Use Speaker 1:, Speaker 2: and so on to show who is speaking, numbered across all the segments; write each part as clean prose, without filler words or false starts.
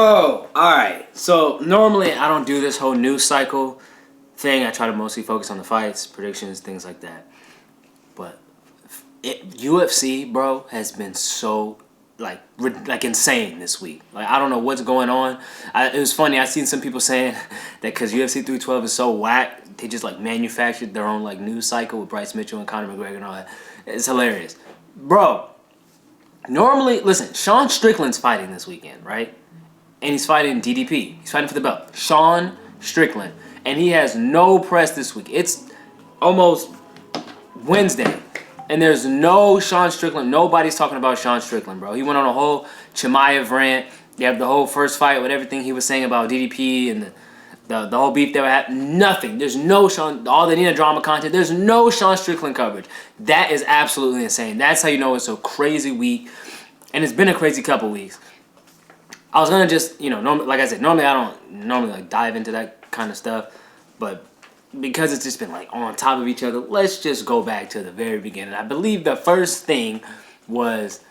Speaker 1: Oh, alright. So normally I don't do this whole news cycle thing. I try to mostly focus on the fights, predictions, things like that. But UFC, bro, has been so like insane this week. Like I don't know what's going on. It was funny. I seen some people saying that because UFC 312 is so whack, they just like manufactured their own like news cycle with Bryce Mitchell and Conor McGregor and all that. It's hilarious, bro. Normally, listen, Sean Strickland's fighting this weekend, right? And he's fighting DDP. He's fighting for the belt. Sean Strickland. And he has no press this week. It's almost Wednesday. And there's no Sean Strickland. Nobody's talking about Sean Strickland, bro. He went on a whole Chimaev rant. You have the whole first fight with everything he was saying about DDP and the whole beef they were having. Nothing. There's no Sean. All the Nina drama content. There's no Sean Strickland coverage. That is absolutely insane. That's how you know it's a crazy week. And it's been a crazy couple weeks. I was gonna just, like I said, normally I don't like dive into that kind of stuff, but because it's just been like on top of each other, let's just go back to the very beginning. I believe the first thing was,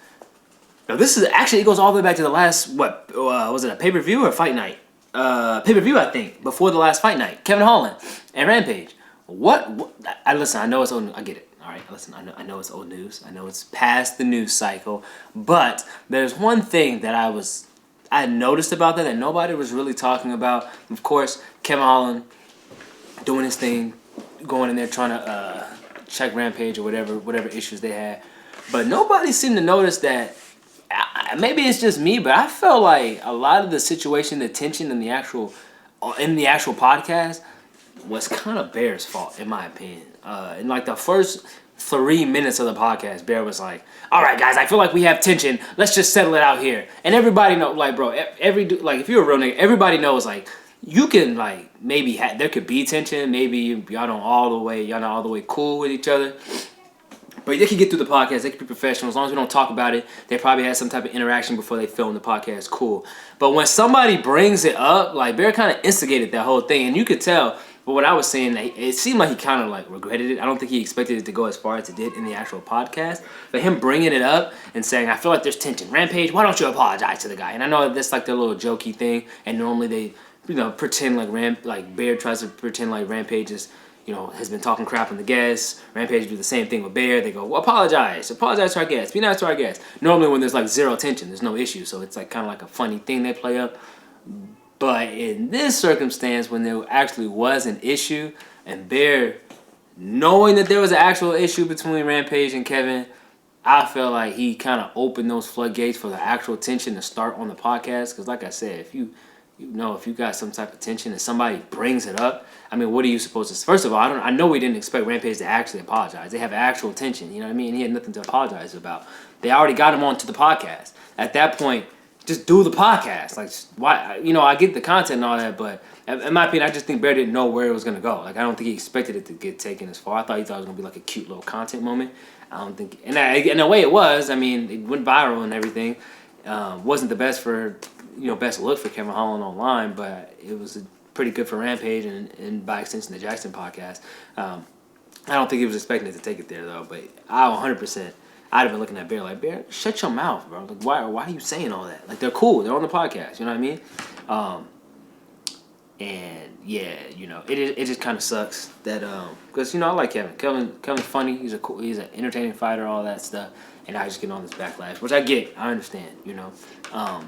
Speaker 1: this is actually, it goes all the way back to the last, was it a pay-per-view or a fight night? Pay-per-view, I think, before the last fight night. Kevin Holland and Rampage. Listen, I know it's old, I get it. All right, listen, I know it's old news. I know it's past the news cycle, but there's one thing that I noticed about that nobody was really talking about. Of course, Kevin Holland doing his thing, going in there trying to check Rampage or whatever issues they had. But nobody seemed to notice that, maybe it's just me, but I felt like a lot of the situation, the tension in the actual podcast was kind of Bear's fault, in my opinion. In like the first 3 minutes of the podcast, Bear was like, "All right, guys, I feel like we have tension. Let's just settle it out here." And everybody know, like, bro, if you're a real nigga, everybody knows, like, you can, like, maybe there could be tension. Maybe y'all not all the way cool with each other. But they can get through the podcast. They can be professional. As long as we don't talk about it, they probably had some type of interaction before they filmed the podcast. Cool. But when somebody brings it up, like, Bear kind of instigated that whole thing. And you could tell. But what I was saying, it seemed like he kind of like regretted it. I don't think he expected it to go as far as it did in the actual podcast. But him bringing it up and saying, "I feel like there's tension. Rampage, why don't you apologize to the guy?" And I know that's like their little jokey thing. And normally they, pretend like Bear tries to pretend like Rampage is, has been talking crap on the guests. Rampage do the same thing with Bear. They go, "Well, apologize to our guests. Be nice to our guests." Normally when there's like zero tension, there's no issue. So it's like kind of like a funny thing they play up. But in this circumstance, when there actually was an issue, and Bear, knowing that there was an actual issue between Rampage and Kevin, I felt like he kind of opened those floodgates for the actual tension to start on the podcast. Because like I said, if you got some type of tension and somebody brings it up, I mean, what are you supposed to? First of all, I know we didn't expect Rampage to actually apologize. They have actual tension, you know what I mean? He had nothing to apologize about. They already got him onto the podcast. At that point, just do the podcast. Like, why? I get the content and all that, but in my opinion, I just think Bear didn't know where it was gonna go. Like, I don't think he expected it to get taken as far. I thought he thought it was gonna be like a cute little content moment. I don't think, and in the way it was, I mean, it went viral and everything. Wasn't the best best look for Kevin Holland online, but it was pretty good for Rampage and by extension the Jackson podcast. I don't think he was expecting it to take it there though, but I 100%. I'd have been looking at Bear like, "Bear, shut your mouth, bro. Like, why are you saying all that? Like, they're cool. They're on the podcast. You know what I mean?" And yeah, it just kind of sucks that because I like Kevin. Kevin's funny. He's an entertaining fighter, all that stuff. And now he's just getting all this backlash, which I get. I understand. I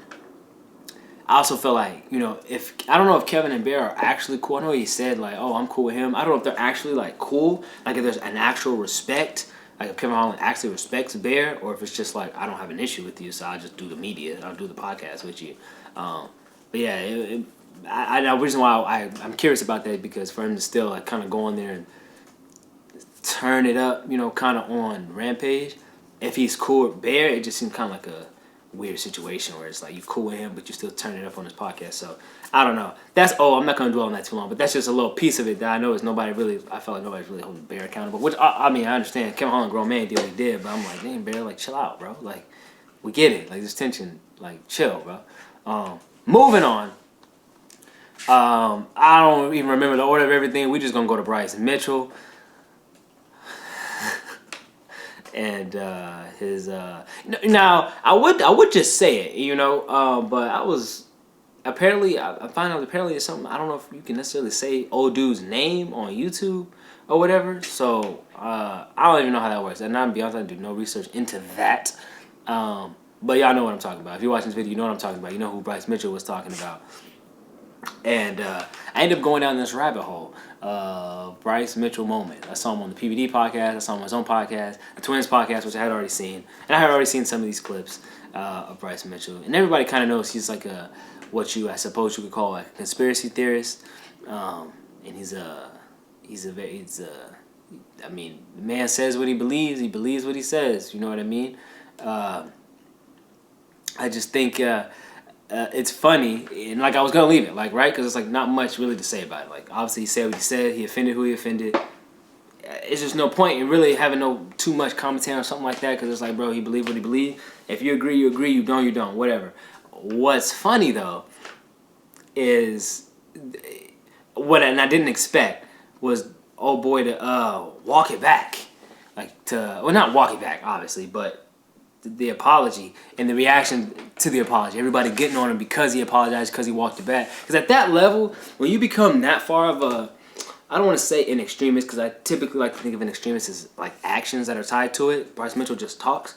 Speaker 1: also feel like if I don't know if Kevin and Bear are actually cool. I know he said like, "Oh, I'm cool with him." I don't know if they're actually like cool. Like if there's an actual respect. Like if Kevin Holland actually respects Bear, or if it's just like, "I don't have an issue with you, so I'll just do the media. I'll do the podcast with you." But yeah, the reason why I'm curious about that because for him to still like kind of go in there and turn it up, kind of on Rampage. If he's cool with Bear, it just seems kind of like a weird situation where it's like you cool with him, but you still turn it up on his podcast. So I don't know. I'm not gonna dwell on that too long, but that's just a little piece of it that I know is I felt like nobody's really holding Bear accountable. Which I understand. Kevin Holland, grown man, did what he did, but I'm like, damn, Bear, like chill out, bro. Like we get it. Like this tension, like chill, bro. Moving on. I don't even remember the order of everything. We just gonna go to Bryce Mitchell. And his now I would just say it, but I was apparently, I find out apparently it's something, I don't know if you can necessarily say old dude's name on YouTube or whatever. So I don't even know how that works. And I'm be honest, I didn't do no research into that. But y'all know what I'm talking about. If you're watching this video, you know what I'm talking about. You know who Bryce Mitchell was talking about. And I ended up going down this rabbit hole. Bryce Mitchell moment. I saw him on the PBD podcast. I saw him on his own podcast, the Twins podcast, which I had already seen. And I had already seen some of these clips of Bryce Mitchell. And everybody kind of knows he's like I suppose you could call like a conspiracy theorist. And I mean, the man says what he believes what he says. You know what I mean? I just think it's funny, and like I was gonna leave it, like, right, because it's like not much really to say about it. Like, obviously he said what he said, he offended who he offended. It's just no point in really having no too much commentary on something like that, because it's like, bro, he believed what he believed. If you agree, you agree. You don't, whatever. What's funny though is and I didn't expect was old boy to walk it back, not walk it back, obviously, but the apology and the reaction to the apology. Everybody getting on him because he apologized, because he walked it back. Because at that level, when you become that far of I don't want to say an extremist, because I typically like to think of an extremist as like actions that are tied to it. Bryce Mitchell just talks.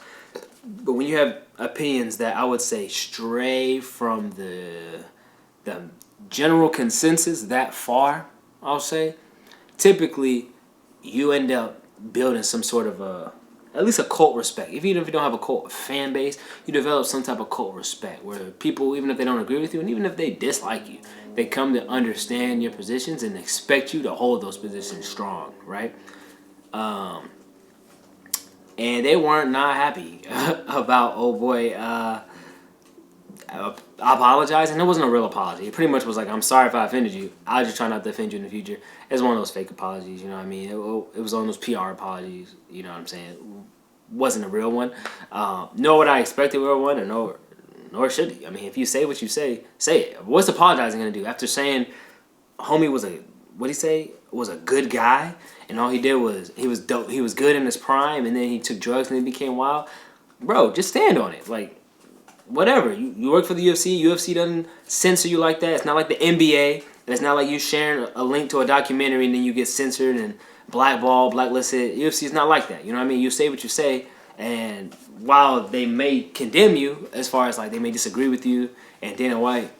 Speaker 1: But when you have opinions that I would say stray from the general consensus that far, I'll say, typically you end up building some sort of at least a cult respect. Even if you don't have a cult fan base, you develop some type of cult respect where people, even if they don't agree with you, and even if they dislike you, they come to understand your positions and expect you to hold those positions strong, right? And they weren't not happy about old boy apologizing. It wasn't a real apology. It pretty much was like, I'm sorry if I offended you. I'll just try not to offend you in the future. It's one of those fake apologies, you know what I mean? It was one of those PR apologies, you know what I'm saying? It wasn't a real one. Nor would I expect a real one, or nor should he. I mean, if you say what you say it. What's apologizing going to do? After saying homie was a good guy, and all he did was, he was dope, he was good in his prime, and then he took drugs and then became wild. Bro, just stand on it. Like, whatever. You work for the UFC. UFC doesn't censor you like that. It's not like the NBA. It's not like you sharing a link to a documentary and then you get censored and blacklisted. UFC is not like that. You know what I mean? You say what you say, and while they may condemn you, as far as like they may disagree with you, and Dana White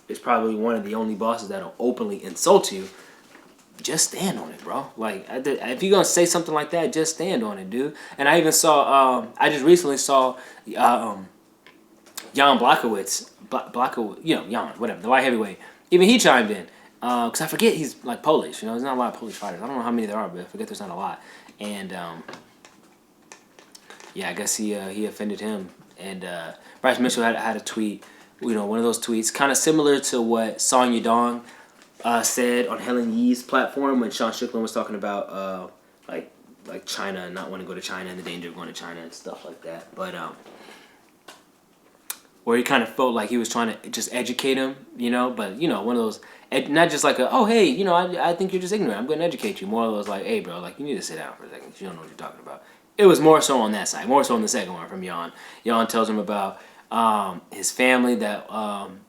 Speaker 1: is probably one of the only bosses that'll openly insult you, just stand on it, bro. Like, if you're gonna say something like that, just stand on it, dude. And I even saw, I just recently saw, Jan Blachowicz, Jan, whatever, the light heavyweight. Even he chimed in, because I forget he's like Polish. You know, there's not a lot of Polish fighters. I don't know how many there are, but I forget there's not a lot. And yeah, I guess he offended him. And Bryce Mitchell had a tweet, you know, one of those tweets, kind of similar to what Song Yadong said on Helen Yee's platform when Sean Strickland was talking about like China and not wanting to go to China and the danger of going to China and stuff like that. But where he kind of felt like he was trying to just educate him, you know, but, you know, one of those, not just like oh, hey, you know, I think you're just ignorant, I'm going to educate you. More of those like, hey, bro, like, you need to sit down for a second, you don't know what you're talking about. It was more so on that side, more so on the second one from Jan. Jan tells him about his family that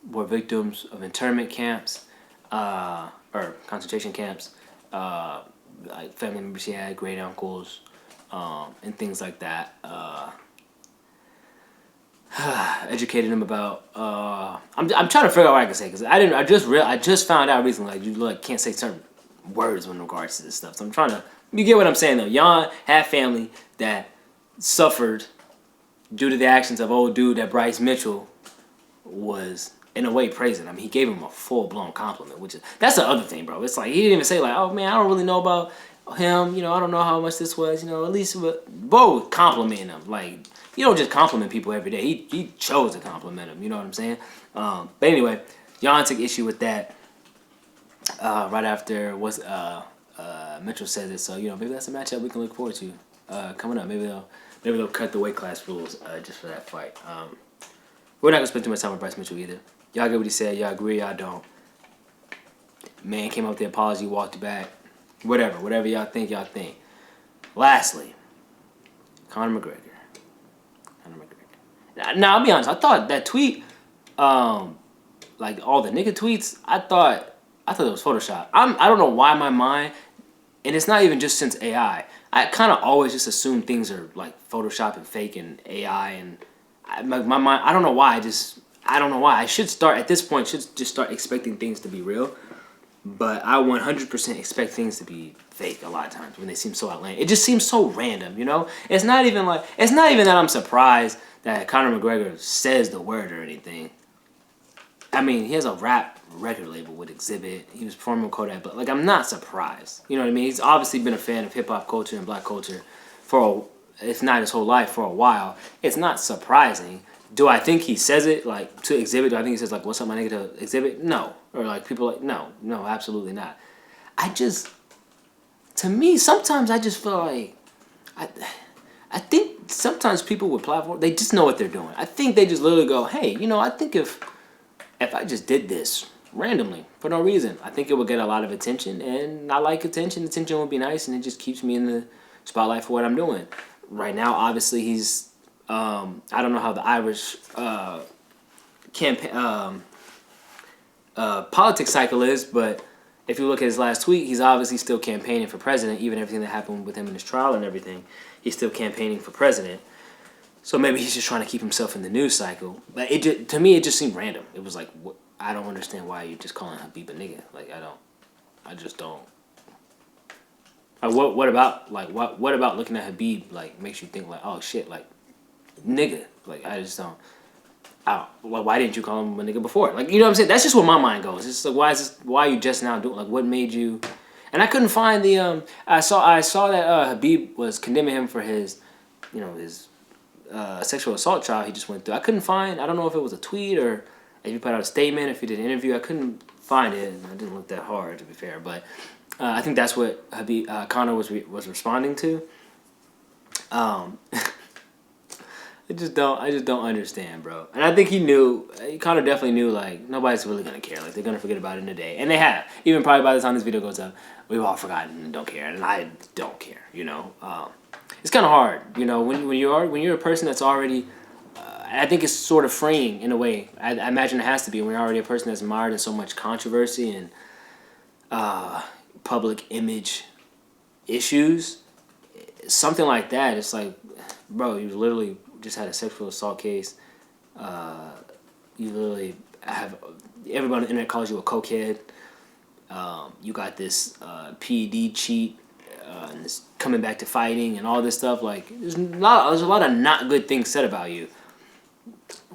Speaker 1: were victims of internment camps, or concentration camps, like family members he had, great uncles, and things like that. Educated him about. I'm trying to figure out what I can say, because I just found out recently, like, you can't say certain words in regards to this stuff. So I'm trying to. You get what I'm saying though. Jan had family that suffered due to the actions of old dude that Bryce Mitchell was in a way praising. I mean, he gave him a full blown compliment, that's the other thing, bro. It's like he didn't even say like, oh man, I don't really know about him. You know, I don't know how much this was. You know, at least Bo complimenting him. Like, you don't just compliment people every day. He chose to compliment him. You know what I'm saying? But anyway, Jan took issue with that right after Mitchell said it. So, you know, maybe that's a matchup we can look forward to coming up. Maybe they'll cut the weight class rules just for that fight. We're not gonna spend too much time with Bryce Mitchell either. Y'all get what he said. Y'all agree. Y'all don't. Man came up with the apology, walked it back. Whatever y'all think. Lastly, Conor McGregor. Now, I'll be honest. I thought that tweet, like all the nigga tweets, I thought it was Photoshop. I don't know why my mind, and it's not even just since AI. I kind of always just assume things are like Photoshop and fake and AI, and my mind. I don't know why. I don't know why. I should start at this point. Should just start expecting things to be real. But I 100% expect things to be fake a lot of times when they seem so outlandish. It just seems so random, you know? It's not even that I'm surprised that Conor McGregor says the word or anything. I mean, he has a rap record label with Exhibit. He was performing with Kodak, but like, I'm not surprised. You know what I mean? He's obviously been a fan of hip hop culture and black culture if not his whole life, for a while. It's not surprising. Do I think he says it like to Exhibit? Do I think he says like, "What's up, my nigga?" to Exhibit? No. Or like people like, no, absolutely not. To me, sometimes I just feel like I think sometimes people with platform, they just know what they're doing. I think they just literally go, hey, you know, I think if I just did this randomly for no reason, I think it would get a lot of attention, and I like attention. Attention would be nice, and it just keeps me in the spotlight for what I'm doing. Right now, obviously, he's I don't know how the Irish campaign politics cycle is, but if you look at his last tweet, he's obviously still campaigning for president. Even everything that happened with him in his trial and everything, he's still campaigning for president. So maybe he's just trying to keep himself in the news cycle. But to me, it just seemed random. It was like, I don't understand why you're just calling Habib a nigga. Like, I just don't. Like, what about looking at Habib like makes you think like, oh shit, like nigga? Like, I just don't. Why didn't you call him a nigga before? Like, you know what I'm saying? That's just where my mind goes. It's like, why are you just now doing, like, what made you? And I couldn't find the, I saw that Habib was condemning him for his, you know, his sexual assault trial he just went through. I couldn't find, I don't know if it was a tweet or if he put out a statement, if he did an interview. I couldn't find it. I didn't look that hard, to be fair. But I think that's what Conor was responding to. I just don't understand, bro. And I think Conor definitely knew, like, nobody's really going to care. Like, they're going to forget about it in a day. And they have. Even probably by the time this video goes up, we've all forgotten and don't care. And I don't care, you know. It's kind of hard, you know, when you're a person that's already, I think it's sort of freeing in a way. I imagine it has to be when you're already a person that's mired in so much controversy and public image issues. Something like that, it's like, bro, you literally just had a sexual assault case. You literally have everybody on the internet calls you a cokehead. You got this PED cheat, and this coming back to fighting and all this stuff. Like, there's a lot of not good things said about you.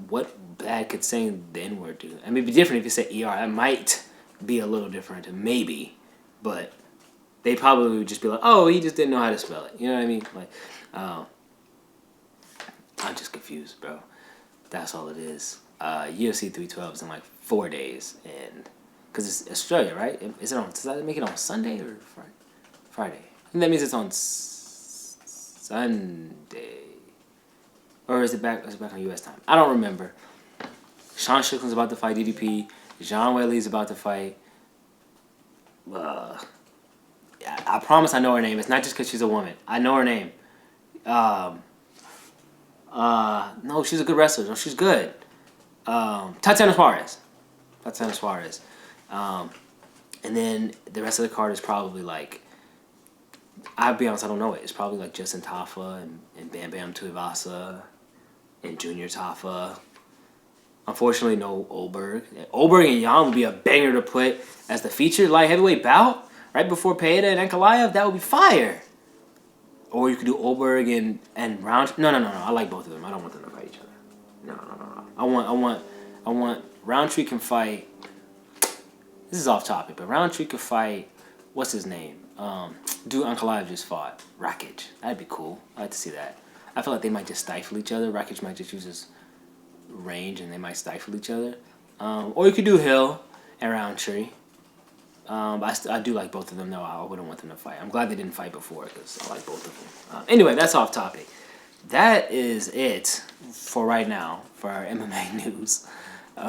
Speaker 1: What bad could saying the N-word do? I mean, it'd be different if you said ER. That might be a little different, maybe, but they probably would just be like, oh, he just didn't know how to spell it. You know what I mean? Like, I'm just confused, bro. That's all it is. UFC 312 is in like 4 days, and because it's Australia, right? Does that make it on Sunday or Friday? And that means it's on Sunday, or is it back? Is it back on U.S. time? I don't remember. Sean Strickland's about to fight DDP. Zhang Weili's about to fight. I promise I know her name. It's not just because she's a woman. I know her name. No, she's a good wrestler. No, she's good. Tatiana Suarez. And then the rest of the card is probably like, I'll be honest, I don't know it. It's probably like Justin Tafa and Bam Bam Tuivasa and Junior Tafa. Unfortunately, no Oberg. Oberg and Jan would be a banger to put as the featured light heavyweight bout right before Pereira and Ankalaev. That would be fire. Or you could do Oberg and Roundtree. No. I like both of them. I don't want them to fight each other. No. I want Roundtree can fight. This is off topic, but Roundtree could fight. What's his name? Dude, Ankalaev just fought Rakic. That'd be cool. I'd like to see that. I feel like they might just stifle each other. Rakic might just use his range and they might stifle each other. Or you could do Hill and Roundtree. I do like both of them, though. I wouldn't want them to fight. I'm glad they didn't fight before because I like both of them. Anyway, that's off topic. That is it for right now for our MMA news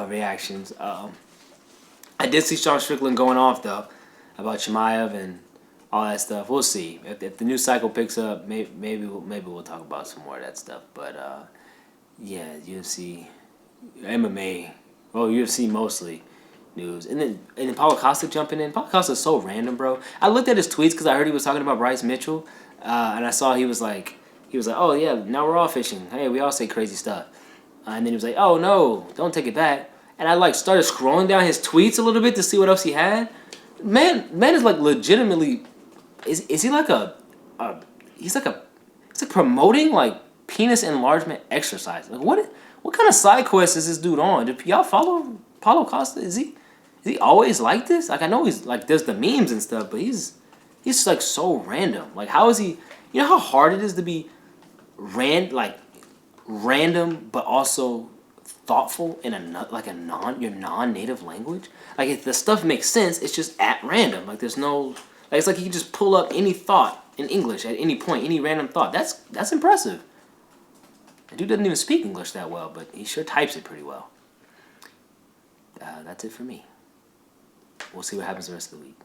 Speaker 1: reactions. I did see Sean Strickland going off, though, about Chimaev and all that stuff. We'll see. If the news cycle picks up, maybe we'll talk about some more of that stuff. But, yeah, UFC, MMA Well, UFC mostly news, and then Paulo Costa jumping in. Paulo Costa is so random, bro. I looked at his tweets because I heard he was talking about Bryce Mitchell, and I saw he was like, oh yeah, now we're all fishing. Hey, we all say crazy stuff, and then he was like, oh no, don't take it back. And I like started scrolling down his tweets a little bit to see what else he had. Man is like legitimately, is he like he's like promoting like penis enlargement exercise. Like what kind of side quest is this dude on? Do y'all follow Paulo Costa? Is he always like this? Like I know he's like does the memes and stuff, but he's like so random. Like how is he? You know how hard it is to be random, but also thoughtful in your non-native language. Like if the stuff makes sense, it's just at random. Like there's no like it's like you can just pull up any thought in English at any point, any random thought. That's impressive. The dude doesn't even speak English that well, but he sure types it pretty well. That's it for me. We'll see what happens the rest of the week.